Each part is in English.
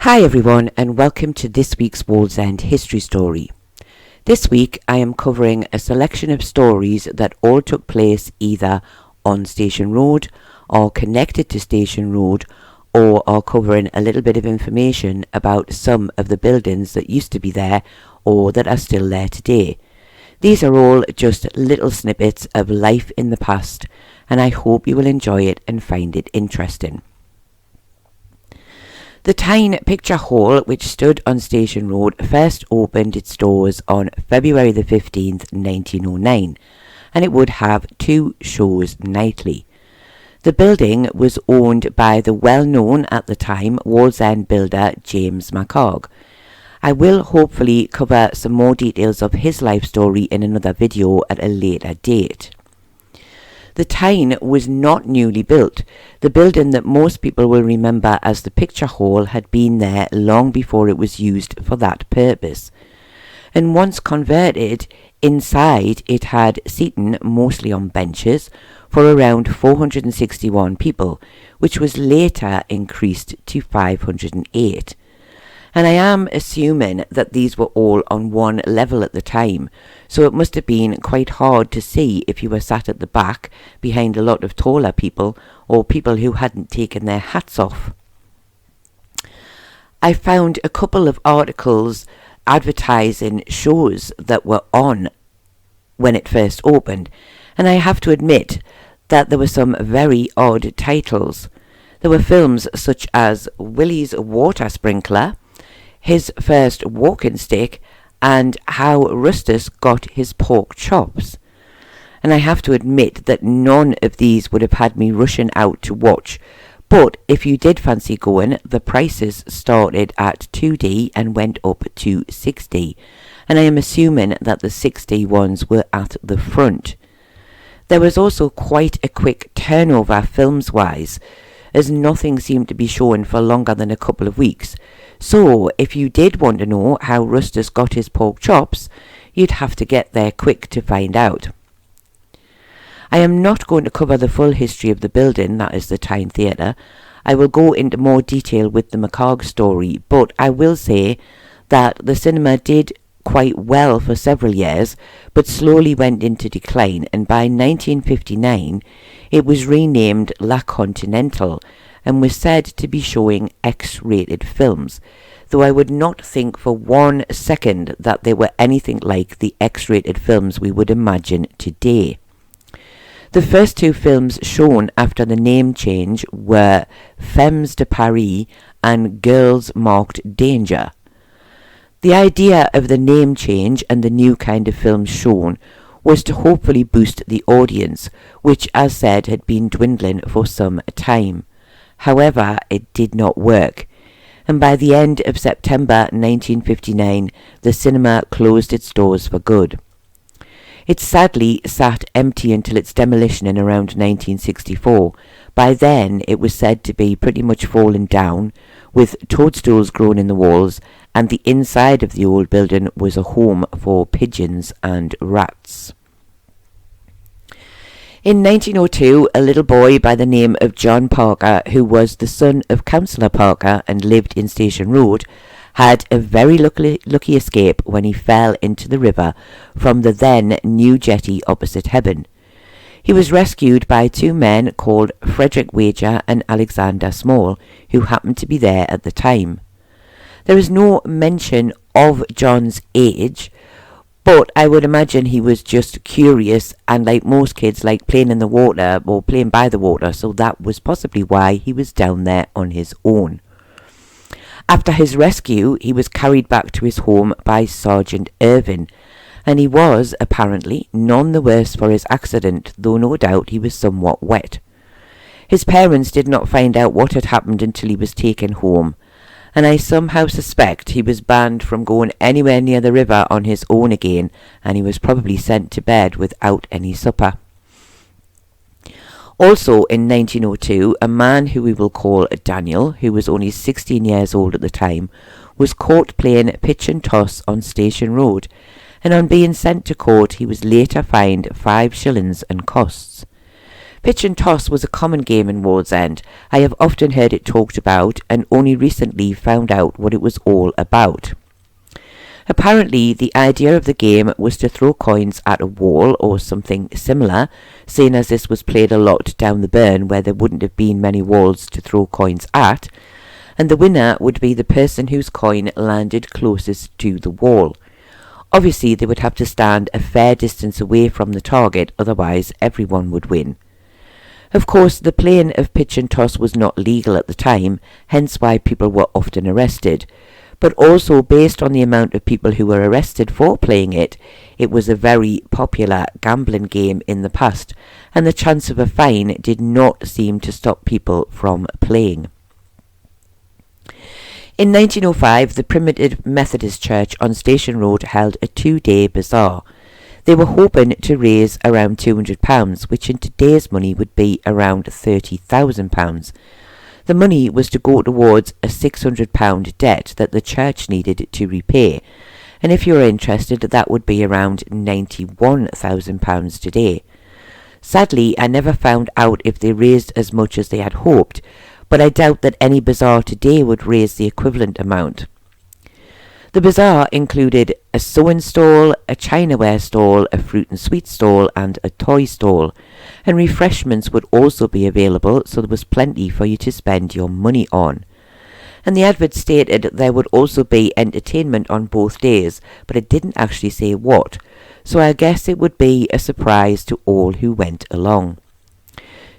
Hi everyone, and welcome to this week's Wallsend history story. This week I am covering a selection of stories that all took place either on Station Road or connected to Station Road, or are covering a little bit of information about some of the buildings that used to be there or that are still there today. These are all just little snippets of life in the past, and I hope you will enjoy it and find it interesting. The Tyne Picture Hall, which stood on Station Road, first opened its doors on February the 15th, 1909, and it would have 2 shows nightly. The building was owned by the well-known at the time Wallsend builder James McHarg. I will hopefully cover some more details of his life story in another video at a later date. The Tyne was not newly built. The building that most people will remember as the Picture Hall had been there long before it was used for that purpose. And once converted, inside it had seating, mostly on benches, for around 461 people, which was later increased to 508. And I am assuming that these were all on one level at the time, so it must have been quite hard to see if you were sat at the back behind a lot of taller people or people who hadn't taken their hats off. I found a couple of articles advertising shows that were on when it first opened, and I have to admit that there were some very odd titles. There were films such as Willie's Water Sprinkler, His First Walking Stick, and How Rustus Got His Pork Chops. And I have to admit that none of these would have had me rushing out to watch, but if you did fancy going, the prices started at 2D and went up to 6D, and I am assuming that the 6D ones were at the front. There was also quite a quick turnover films-wise, as nothing seemed to be shown for longer than a couple of weeks. So, if you did want to know how Rustus got his pork chops, you'd have to get there quick to find out. I am not going to cover the full history of the building, that is the Tyne Theatre. I will go into more detail with the McHarg story, but I will say that the cinema did quite well for several years, but slowly went into decline, and by 1959 it was renamed La Continental and was said to be showing X-rated films, though I would not think for 1 second that they were anything like the X-rated films we would imagine today. The first 2 films shown after the name change were Femmes de Paris and Girls Marked Danger. The idea of the name change and the new kind of films shown was to hopefully boost the audience, which, as said, had been dwindling for some time. However, it did not work, and by the end of September 1959, the cinema closed its doors for good. It sadly sat empty until its demolition in around 1964. By then, it was said to be pretty much fallen down, with toadstools growing in the walls, and the inside of the old building was a home for pigeons and rats. In 1902, a little boy by the name of John Parker, who was the son of Councillor Parker and lived in Station Road, had a very lucky escape when he fell into the river from the then new jetty opposite Hebburn. He was rescued by 2 men called Frederick Wager and Alexander Small, who happened to be there at the time. There is no mention of John's age, but I would imagine he was just curious and, like most kids, like playing in the water or playing by the water, so that was possibly why he was down there on his own. After his rescue, he was carried back to his home by Sergeant Irvin, and he was, apparently, none the worse for his accident, though no doubt he was somewhat wet. His parents did not find out what had happened until he was taken home, and I somehow suspect he was banned from going anywhere near the river on his own again, and he was probably sent to bed without any supper. Also in 1902, a man who we will call Daniel, who was only 16 years old at the time, was caught playing pitch and toss on Station Road, and on being sent to court he was later fined 5 shillings and costs. Pitch and toss was a common game in Wallsend. I have often heard it talked about and only recently found out what it was all about. Apparently, the idea of the game was to throw coins at a wall or something similar, seeing as this was played a lot down the burn where there wouldn't have been many walls to throw coins at, and the winner would be the person whose coin landed closest to the wall. Obviously, they would have to stand a fair distance away from the target, otherwise everyone would win. Of course, the playing of pitch and toss was not legal at the time, hence why people were often arrested. But also, based on the amount of people who were arrested for playing it, it was a very popular gambling game in the past, and the chance of a fine did not seem to stop people from playing. In 1905, the Primitive Methodist Church on Station Road held a 2-day bazaar. They were hoping to raise around £200, which in today's money would be around £30,000. The money was to go towards a £600 debt that the church needed to repay, and if you are interested, that would be around £91,000 today. Sadly, I never found out if they raised as much as they had hoped, but I doubt that any bazaar today would raise the equivalent amount. The bazaar included a sewing stall, a chinaware stall, a fruit and sweet stall, and a toy stall, and refreshments would also be available, so there was plenty for you to spend your money on. And the advert stated there would also be entertainment on both days, but it didn't actually say what, so I guess it would be a surprise to all who went along.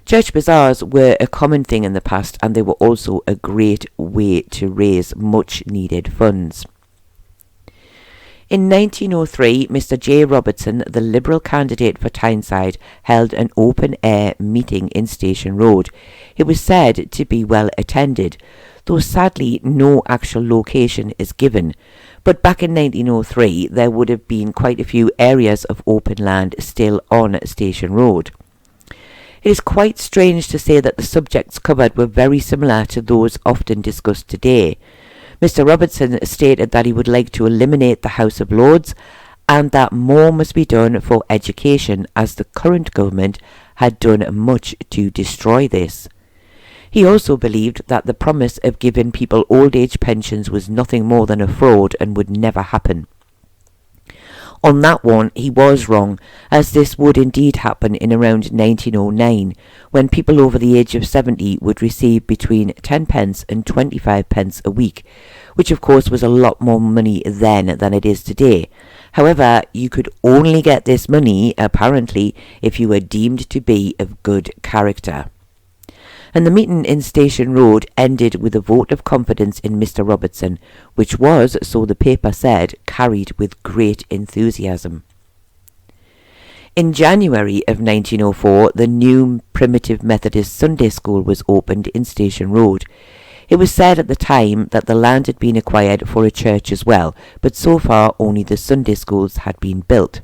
Church bazaars were a common thing in the past, and they were also a great way to raise much needed funds. In 1903, Mr. J. Robertson, the Liberal candidate for Tyneside, held an open-air meeting in Station Road. It was said to be well attended, though sadly no actual location is given. But back in 1903, there would have been quite a few areas of open land still on Station Road. It is quite strange to say that the subjects covered were very similar to those often discussed today. Mr. Robertson stated that he would like to eliminate the House of Lords and that more must be done for education, as the current government had done much to destroy this. He also believed that the promise of giving people old age pensions was nothing more than a fraud and would never happen. On that one, he was wrong, as this would indeed happen in around 1909, when people over the age of 70 would receive between 10 pence and 25 pence a week, which of course was a lot more money then than it is today. However, you could only get this money, apparently, if you were deemed to be of good character. And the meeting in Station Road ended with a vote of confidence in Mr. Robertson, which was, so the paper said, carried with great enthusiasm. In January of 1904, the new Primitive Methodist Sunday School was opened in Station Road. It was said at the time that the land had been acquired for a church as well, but so far only the Sunday schools had been built.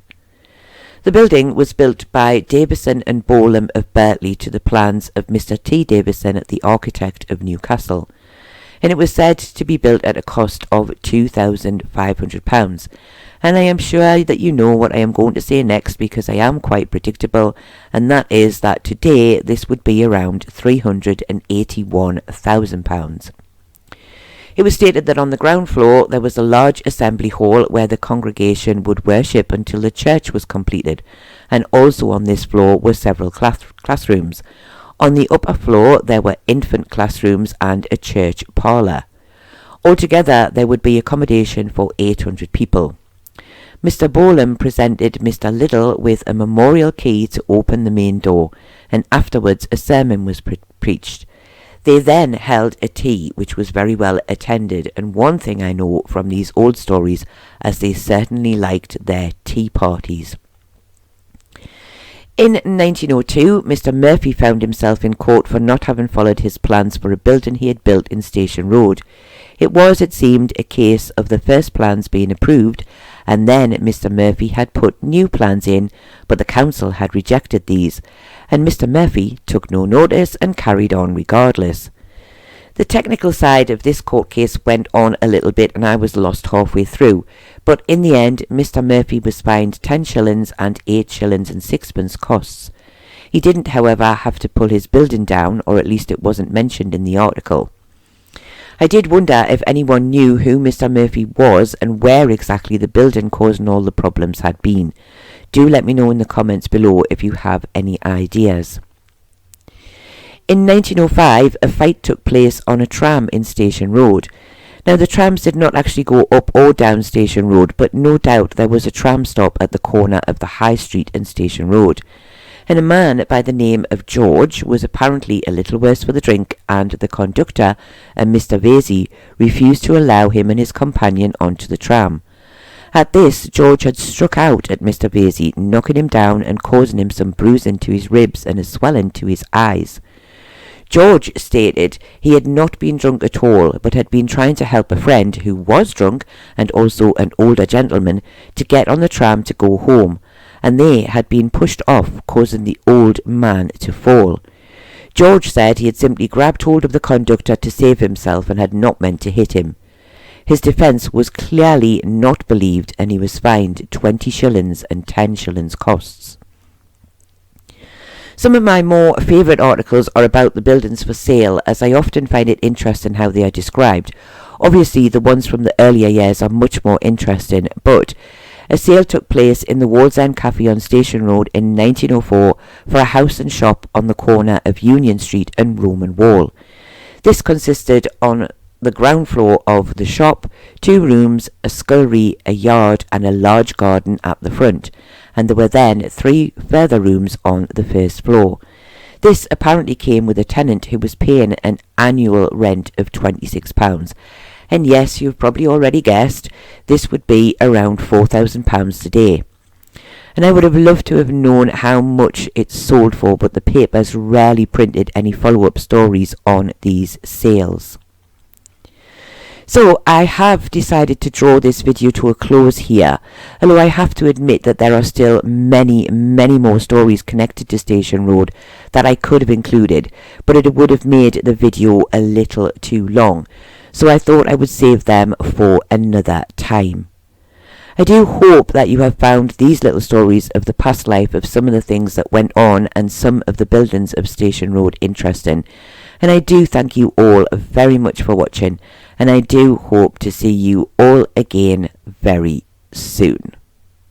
The building was built by Davison and Bolam of Berkeley to the plans of Mr. T. Davison, the architect of Newcastle, and it was said to be built at a cost of £2,500. And I am sure that you know what I am going to say next, because I am quite predictable, and that is that today this would be around £381,000. It was stated that on the ground floor there was a large assembly hall where the congregation would worship until the church was completed, and also on this floor were several classrooms. On the upper floor there were infant classrooms and a church parlour. Altogether there would be accommodation for 800 people. Mr. Bolam presented Mr. Little with a memorial key to open the main door, and afterwards a sermon was preached. They then held a tea, which was very well attended, and one thing I know from these old stories, as they certainly liked their tea parties. In 1902, Mr. Murphy found himself in court for not having followed his plans for a building he had built in Station Road. It was, it seemed, a case of the first plans being approved, and then Mr. Murphy had put new plans in, but the council had rejected these, and Mr. Murphy took no notice and carried on regardless. The technical side of this court case went on a little bit, and I was lost halfway through, but in the end Mr. Murphy was fined 10 shillings and 8 shillings and sixpence costs. He didn't, however, have to pull his building down, or at least it wasn't mentioned in the article. I did wonder if anyone knew who Mr. Murphy was and where exactly the building causing all the problems had been. Do let me know in the comments below if you have any ideas. In 1905, a fight took place on a tram in Station Road. Now, the trams did not actually go up or down Station Road, but no doubt there was a tram stop at the corner of the High Street and Station Road. And a man by the name of George was apparently a little worse for the drink, and the conductor, a Mr. Vasey, refused to allow him and his companion onto the tram. At this, George had struck out at Mr. Vasey, knocking him down and causing him some bruising to his ribs and a swelling to his eyes. George stated he had not been drunk at all, but had been trying to help a friend who was drunk, and also an older gentleman, to get on the tram to go home, and they had been pushed off, causing the old man to fall. George said he had simply grabbed hold of the conductor to save himself and had not meant to hit him. His defence was clearly not believed, and he was fined 20 shillings and 10 shillings costs. Some of my more favourite articles are about the buildings for sale, as I often find it interesting how they are described. Obviously, the ones from the earlier years are much more interesting, but a sale took place in the Wallsend Cafe on Station Road in 1904 for a house and shop on the corner of Union Street and Roman Wall. This consisted on the ground floor of the shop, 2 rooms, a scullery, a yard and a large garden at the front, and there were then 3 further rooms on the first floor. This apparently came with a tenant who was paying an annual rent of £26. And yes, you've probably already guessed, this would be around £4,000 today. And I would have loved to have known how much it sold for, but the papers rarely printed any follow-up stories on these sales. So I have decided to draw this video to a close here, although I have to admit that there are still many more stories connected to Station Road that I could have included, but it would have made the video a little too long, so I thought I would save them for another time. I do hope that you have found these little stories of the past life of some of the things that went on and some of the buildings of Station Road interesting. And I do thank you all very much for watching, and I do hope to see you all again very soon.